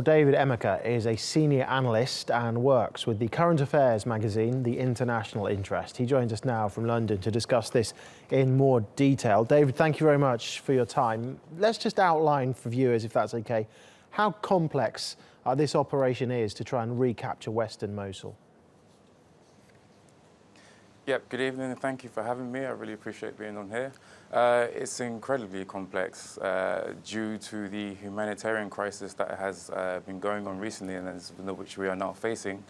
David Emeka is a senior analyst and works with the current affairs magazine, The International Interest. He joins us now from London to discuss this in more detail. David, thank you very much for your time. Let's just outline for viewers, if that's okay, how complex this operation is to try and recapture Western Mosul. Yep, good evening and thank you for having me. I really appreciate being on here. It's incredibly complex due to the humanitarian crisis that has been going on recently and which we are now facing.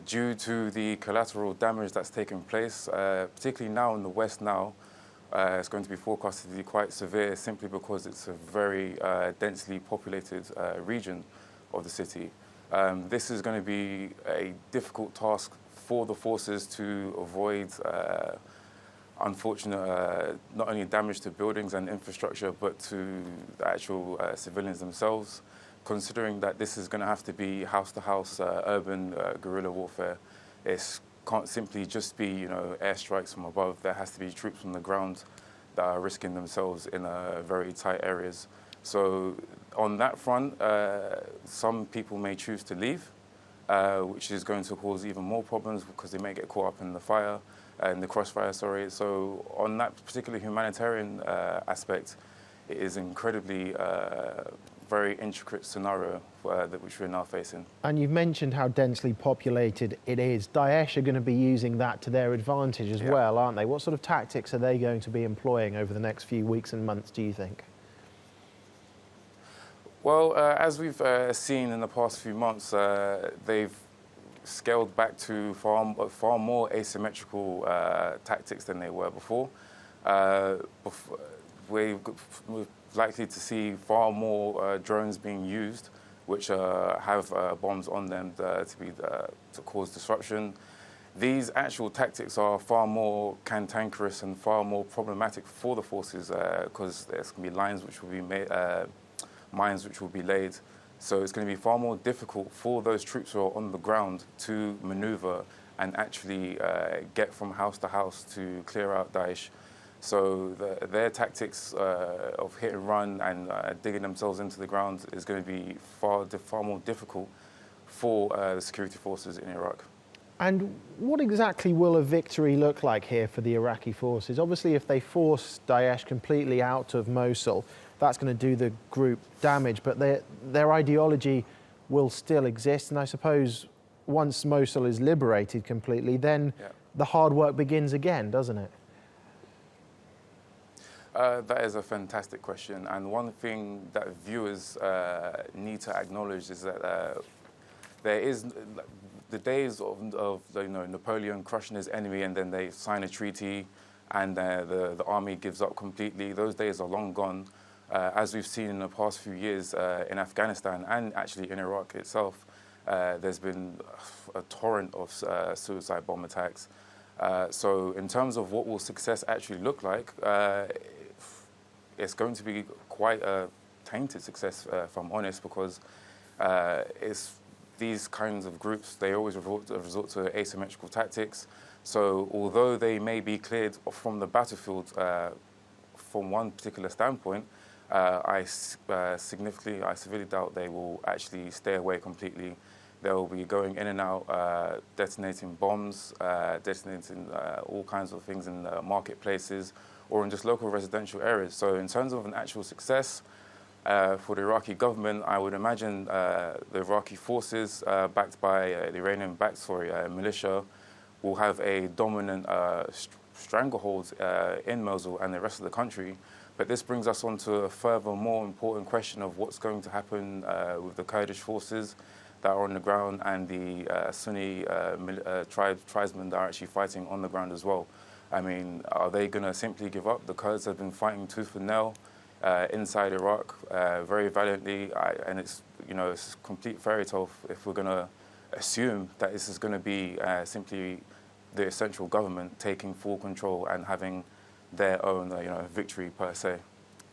Due to the collateral damage that's taken place, particularly now in the West now, it's going to be forecasted to be quite severe simply because it's a very densely populated region of the city. This is going to be a difficult task for the forces to avoid unfortunate not only damage to buildings and infrastructure but to the actual civilians themselves, considering that this is going to have to be house-to-house urban guerrilla warfare. It can't simply just be airstrikes from above. There has to be troops on the ground that are risking themselves in very tight areas. So on that front, some people may choose to leave, which is going to cause even more problems because they may get caught up in the fire, in the crossfire, sorry. So on that particular humanitarian aspect, it is incredibly very intricate scenario which we're now facing. And you've mentioned how densely populated it is. Daesh are going to be using that to their advantage as well, aren't they? What sort of tactics are they going to be employing over the next few weeks and months, do you think? Well, as we've seen in the past few months, they've scaled back to far more asymmetrical tactics than they were before. We're likely to see far more drones being used, which have bombs on them to cause disruption. These actual tactics are far more cantankerous and far more problematic for the forces because there's going to be lines which will be made. Mines which will be laid. So it's going to be far more difficult for those troops who are on the ground to maneuver and actually get from house to house to clear out Daesh. So their tactics of hit and run and digging themselves into the ground is going to be far more difficult for the security forces in Iraq. And what exactly will a victory look like here for the Iraqi forces? Obviously, if they force Daesh completely out of Mosul, that's going to do the group damage, but their ideology will still exist. And I suppose once Mosul is liberated completely, then the hard work begins again, doesn't it? That is a fantastic question. And one thing that viewers need to acknowledge is that there is the days of Napoleon crushing his enemy and then they sign a treaty and the army gives up completely. Those days are long gone. As we've seen in the past few years in Afghanistan and actually in Iraq itself, there's been a torrent of suicide bomb attacks. So in terms of what will success actually look like, it's going to be quite a tainted success, if I'm honest, because it's these kinds of groups, they always resort to asymmetrical tactics. So although they may be cleared from the battlefield from one particular standpoint, I severely doubt they will actually stay away completely. They'll be going in and out, detonating bombs, detonating all kinds of things in marketplaces or in just local residential areas. So in terms of an actual success for the Iraqi government, I would imagine the Iraqi forces backed by the Iranian-backed militia will have a dominant stranglehold in Mosul and the rest of the country. But this brings us on to a further more important question of what's going to happen with the Kurdish forces that are on the ground and the Sunni tribesmen that are actually fighting on the ground as well. I mean, are they going to simply give up? The Kurds have been fighting tooth and nail inside Iraq very valiantly, and it's it's a complete fairy tale if we're going to assume that this is going to be simply the central government taking full control and having their own victory per se.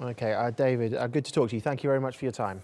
Okay, David, good to talk to you. Thank you very much for your time.